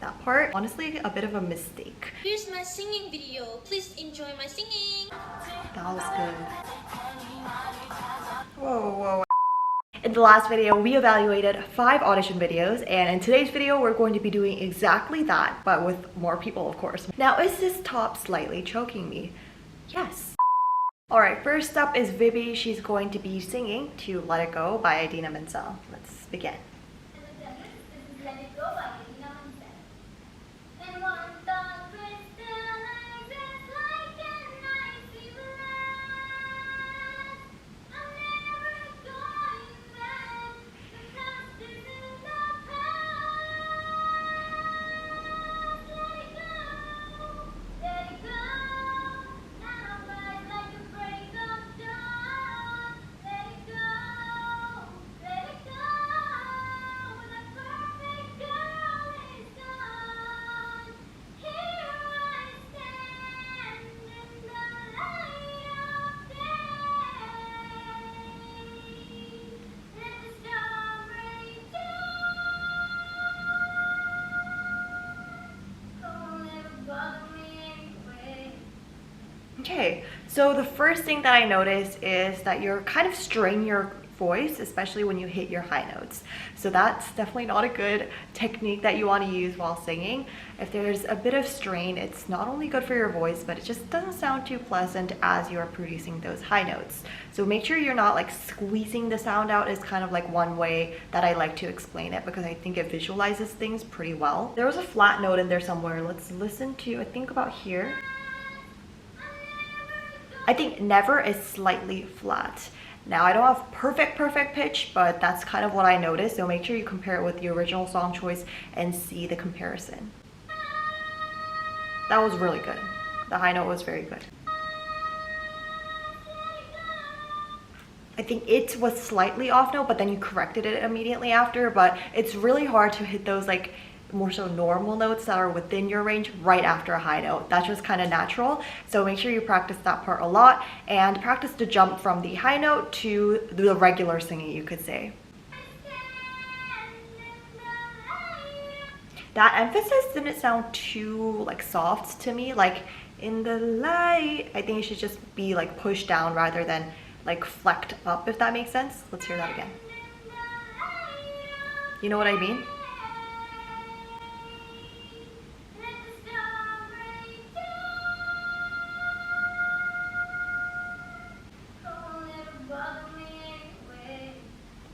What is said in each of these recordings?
that part. Honestly, a bit of a mistake. Here's my singing video. Please enjoy my singing. That was good. Whoa, whoa. In the last video, we evaluated 5 audition videos, and in today's video, we're going to be doing exactly that, but with more people, of course. Now, is this top slightly choking me? Yes. Alright, first up is Vivy. She's going to be singing to Let It Go by Idina Menzel. Let's begin. Okay, so the first thing that I noticed is that you're kind of straining your voice, especially when you hit your high notes. So that's definitely not a good technique that you want to use while singing. If there's a bit of strain, it's not only good for your voice, but it just doesn't sound too pleasant as you are producing those high notes. So make sure you're not like squeezing the sound out is kind of like one way that I like to explain it, because I think it visualizes things pretty well. There was a flat note in there somewhere. Let's listen to, I think about here. I think never is slightly flat. Now I don't have perfect pitch, but that's kind of what I noticed. So make sure you compare it with the original song choice and see the comparison. That was really good. The high note was very good. I think it was slightly off note, but then you corrected it immediately after. But it's really hard to hit those like more so normal notes that are within your range right after a high note. That's just kind of natural. So make sure you practice that part a lot and practice to jump from the high note to the regular singing, you could say. That emphasis didn't sound too like soft to me, like in the light. I think it should just be like pushed down rather than like flecked up, if that makes sense. Let's hear that again. You know what I mean?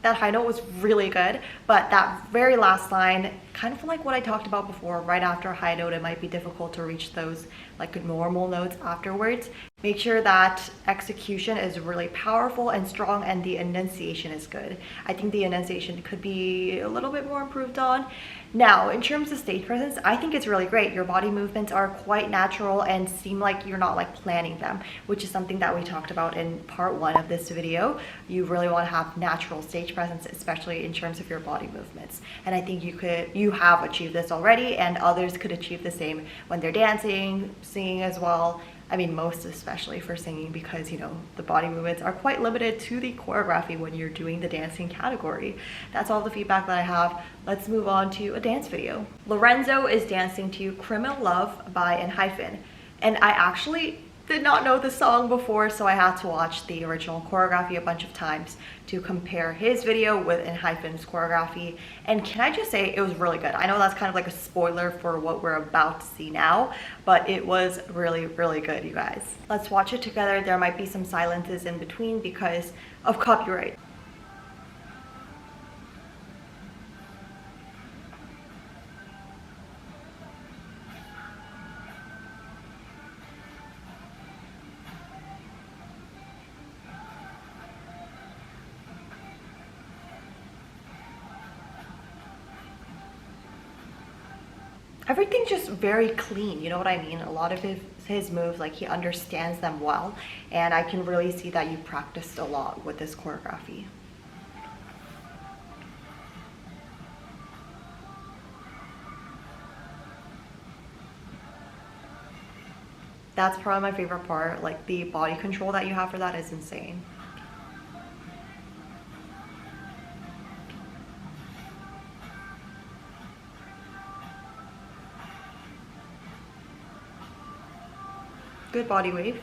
That high note was really good, but that very last line, kind of like what I talked about before, right after a high note, it might be difficult to reach those like normal notes afterwards. Make sure that execution is really powerful and strong and the enunciation is good. I think the enunciation could be a little bit more improved on. Now, in terms of stage presence, I think it's really great. Your body movements are quite natural and seem like you're not like planning them, which is something that we talked about in part 1 of this video. You really want to have natural stage presence, especially in terms of your body movements. And I think you have achieved this already, and others could achieve the same when they're dancing, singing as well. I mean, most especially for singing, because, you know, the body movements are quite limited to the choreography when you're doing the dancing category. That's all the feedback that I have. Let's move on to a dance video. Lorenzo is dancing to Criminal Love by Enhypen. And I actually did not know the song before, so I had to watch the original choreography a bunch of times to compare his video with Enhypen's choreography. And can I just say, it was really good. I know that's kind of like a spoiler for what we're about to see now, but it was really good, you guys. Let's watch it together. There might be some silences in between because of copyright. Everything's just very clean, you know what I mean? A lot of his moves, like he understands them well, and I can really see that you practiced a lot with this choreography. That's probably my favorite part. Like the body control that you have for that is insane. Good body wave.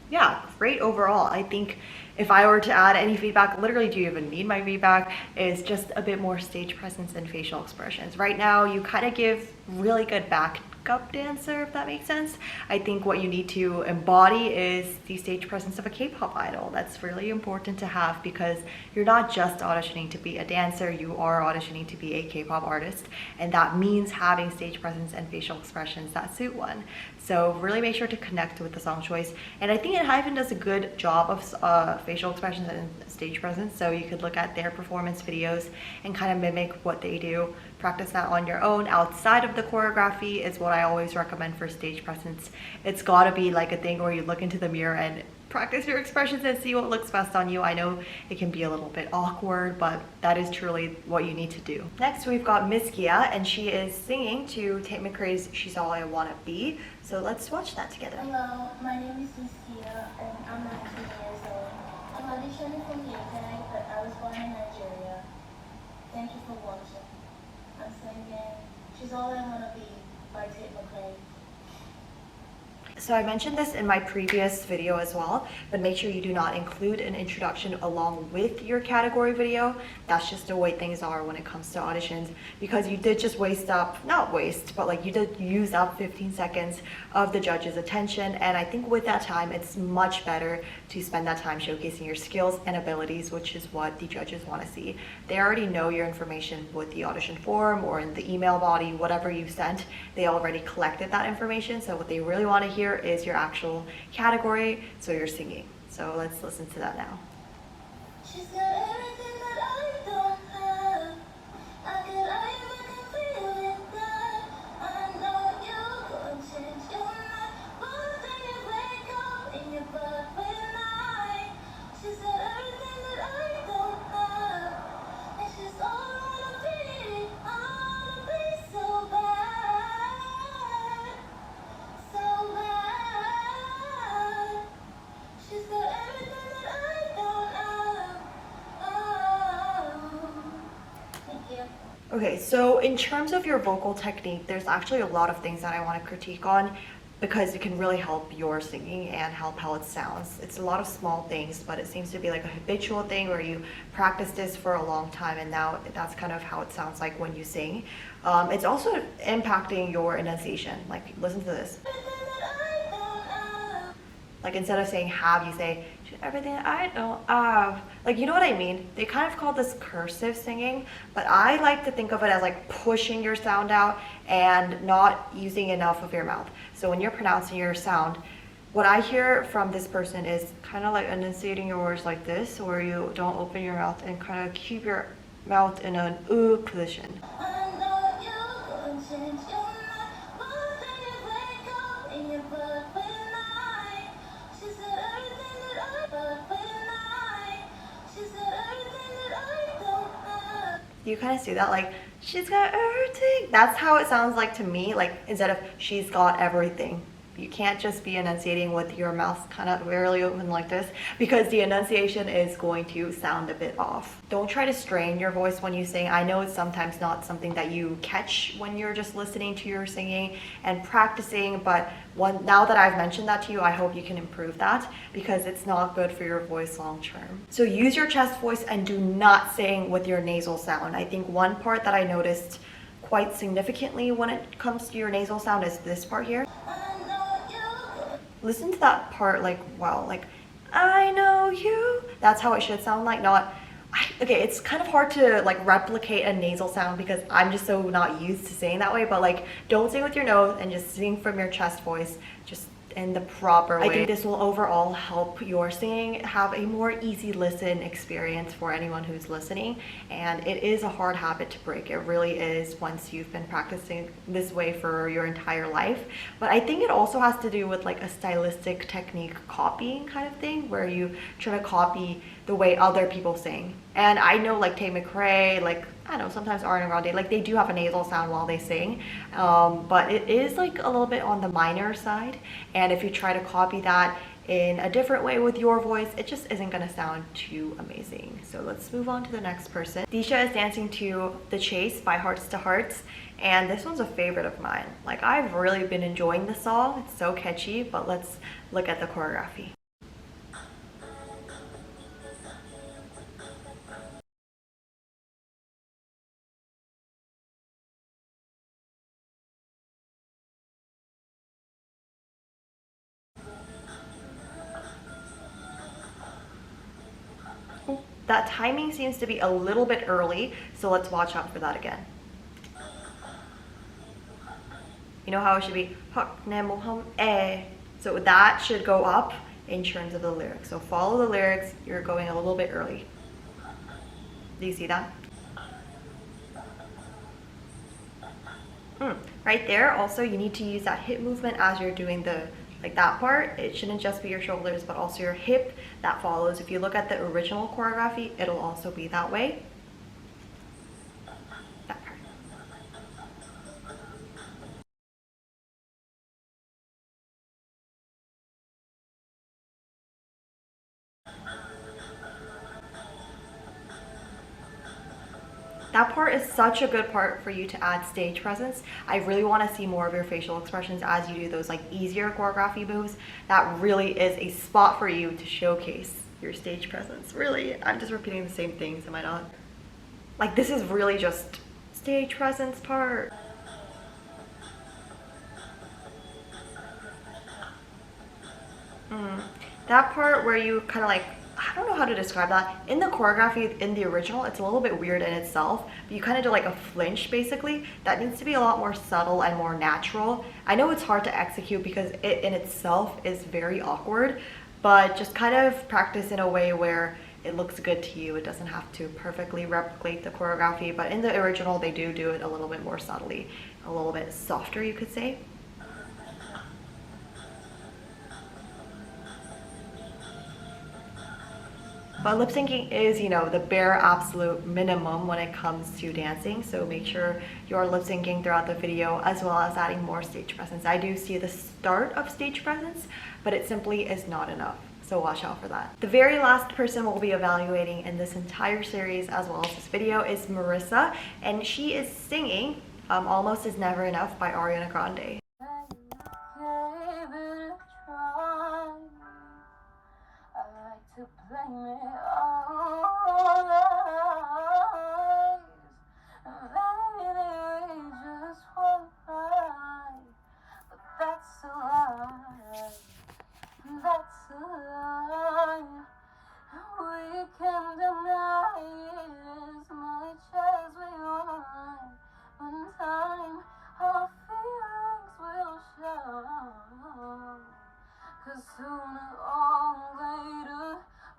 Yeah, great overall. I think if I were to add any feedback, literally, do you even need my feedback, is just a bit more stage presence and facial expressions. Right now, you kind of give really good backup dancer, if that makes sense. I think what you need to embody is the stage presence of a K-pop idol. That's really important to have because you're not just auditioning to be a dancer, you are auditioning to be a K-pop artist, and that means having stage presence and facial expressions that suit one. So really make sure to connect with the song choice. And I think Hyven does a good job of facial expressions and stage presence. So you could look at their performance videos and kind of mimic what they do. Practice that on your own outside of the choreography is what I always recommend for stage presence. It's gotta be like a thing where you look into the mirror and practice your expressions and see what looks best on you. I know it can be a little bit awkward, but that is truly what you need to do. Next, we've got Misia, and she is singing to Tate McRae's She's All I Wanna Be. So let's watch that together. Hello, my name is Misia, and I'm 19 years old. I'm auditioning from the UK, but I was born in Nigeria. Thank you for watching. I'm singing She's All I Wanna Be by Tate McRae. So I mentioned this in my previous video as well, but make sure you do not include an introduction along with your category video. That's just the way things are when it comes to auditions, because you did just you did use up 15 seconds of the judge's attention. And I think with that time, it's much better to spend that time showcasing your skills and abilities, which is what the judges want to see. They already know your information with the audition form or in the email body, whatever you sent. They already collected that information. So what they really want to hear is your actual category, so you're singing. So let's listen to that now. She's got everything that I don't have. I can feel it that I know you're gonna change your mind. One day you wake up in your bed with night. She's got everything that I don't have, and she's all I wanna be so bad, so bad. She's got everything that I don't have. Oh, thank you. Okay, so in terms of your vocal technique, there's actually a lot of things that I want to critique on because it can really help your singing and help how it sounds. It's a lot of small things, but it seems to be like a habitual thing where you practice this for a long time and now that's kind of how it sounds like when you sing. It's also impacting your enunciation. Like, listen to this. Everything that I don't have. Like, instead of saying have, you say everything I don't have. Like, you know what I mean? They kind of call this cursive singing, but I like to think of it as like pushing your sound out and not using enough of your mouth. So when you're pronouncing your sound, what I hear from this person is kind of like enunciating your words like this, where you don't open your mouth and kind of keep your mouth in an position. I know you're gonna change your mind. One day you wake up in your bed with night. She said everything that I but with night. She said everything that I don't have. You kind of see that, like, she's got everything. That's how it sounds like to me, like, instead of she's got everything. You can't just be enunciating with your mouth kind of barely open like this, because the enunciation is going to sound a bit off. Don't try to strain your voice when you sing. I know it's sometimes not something that you catch when you're just listening to your singing and practicing, but now that I've mentioned that to you, I hope you can improve that, because it's not good for your voice long term. So use your chest voice and do not sing with your nasal sound. I think one part that I noticed quite significantly when it comes to your nasal sound is this part here. Listen to that part like, wow, like, I know you. That's how it should sound like, not, okay, it's kind of hard to like replicate a nasal sound because I'm just so not used to saying that way, but like, don't sing with your nose and just sing from your chest voice, just in the proper way. I think this will overall help your singing have a more easy listen experience for anyone who's listening, and it is a hard habit to break. It really is once you've been practicing this way for your entire life. But I think it also has to do with like a stylistic technique copying kind of thing, where you try to copy the way other people sing. And I know like Tay McRae, like I don't know, sometimes Ariana Grande, like they do have a nasal sound while they sing, but it is like a little bit on the minor side. And if you try to copy that in a different way with your voice, it just isn't gonna sound too amazing. So let's move on to the next person. Disha is dancing to The Chase by Hearts to Hearts, and this one's a favorite of mine. Like I've really been enjoying the song, it's so catchy, but let's look at the choreography. That timing seems to be a little bit early, so let's watch out for that again. You know how it should be? So that should go up in terms of the lyrics. So follow the lyrics, you're going a little bit early. Do you see that? Right there, also you need to use that hip movement as you're doing the like that part. It shouldn't just be your shoulders, but also your hip that follows. If you look at the original choreography, it'll also be that way. That part. That part is such a good part for you to add stage presence. I really want to see more of your facial expressions as you do those like easier choreography moves. That really is a spot for you to showcase your stage presence. Really, I'm just repeating the same things, am I not? Like this is really just stage presence part. That part where you kind of like, I don't know how to describe that. In the choreography, in the original, it's a little bit weird in itself, but you kind of do like a flinch basically. That needs to be a lot more subtle and more natural. I know it's hard to execute because it in itself is very awkward, but just kind of practice in a way where it looks good to you. It doesn't have to perfectly replicate the choreography, but in the original, they do it a little bit more subtly, a little bit softer, you could say. But lip syncing is, you know, the bare absolute minimum when it comes to dancing. So make sure you're lip syncing throughout the video as well as adding more stage presence. I do see the start of stage presence, but it simply is not enough. So watch out for that. The very last person we'll be evaluating in this entire series as well as this video is Marissa, and she is singing Almost Is Never Enough by Ariana Grande. To blame it all lies, maybe we just won't lie, but that's a lie, that's a lie. We can deny it as much as we want. One time our feelings will show, 'cause sooner or later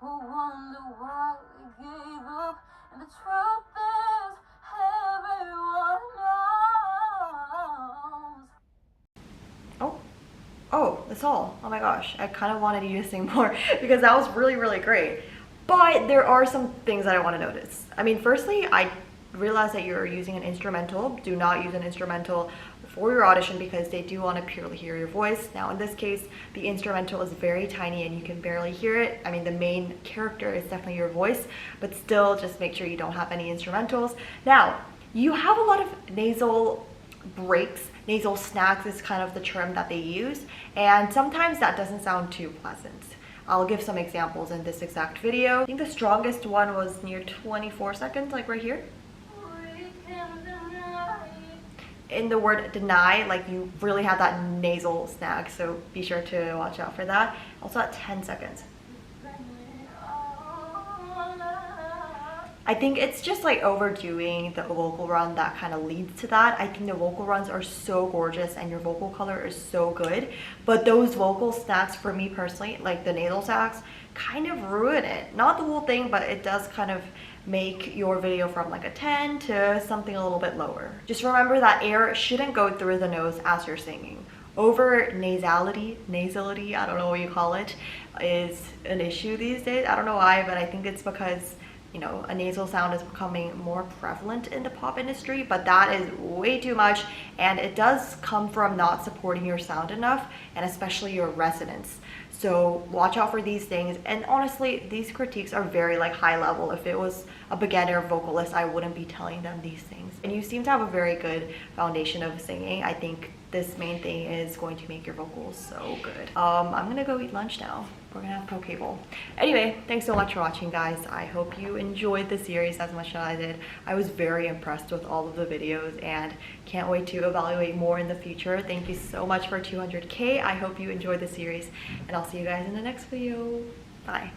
we'll wonder why we gave up. And the truth is, everyone knows. Oh, that's all. Oh my gosh, I kind of wanted you to sing more because that was really, really great. But there are some things that I want to notice. I mean, firstly, I realize that you're using an instrumental. Do not use an instrumental for your audition because they do want to purely hear your voice. Now in this case, the instrumental is very tiny and you can barely hear it. I mean, the main character is definitely your voice, but still just make sure you don't have any instrumentals. Now, you have a lot of nasal breaks. Nasal snags is kind of the term that they use, and sometimes that doesn't sound too pleasant. I'll give some examples in this exact video. I think the strongest one was near 24 seconds, like right here. In the word deny, like you really have that nasal snag, so be sure to watch out for that. Also at 10 seconds. I think it's just like overdoing the vocal run that kind of leads to that. I think the vocal runs are so gorgeous and your vocal color is so good, but those vocal snags for me personally, like the nasal sacs, kind of ruin it. Not the whole thing, but it does kind of make your video from like a 10 to something a little bit lower. Just remember that air shouldn't go through the nose as you're singing. Over nasality, I don't know what you call it, is an issue these days. I don't know why, but I think it's because you know, a nasal sound is becoming more prevalent in the pop industry, but that is way too much, and it does come from not supporting your sound enough, and especially your resonance. So watch out for these things. And honestly, these critiques are very like high level. If it was a beginner vocalist, I wouldn't be telling them these things. And you seem to have a very good foundation of singing. I think this main thing is going to make your vocals so good. I'm gonna go eat lunch now. We're gonna have poke bowl. Anyway, thanks so much for watching, guys. I hope you enjoyed the series as much as I did. I was very impressed with all of the videos and can't wait to evaluate more in the future. Thank you so much for 200K. I hope you enjoyed the series, and I'll see you guys in the next video. Bye.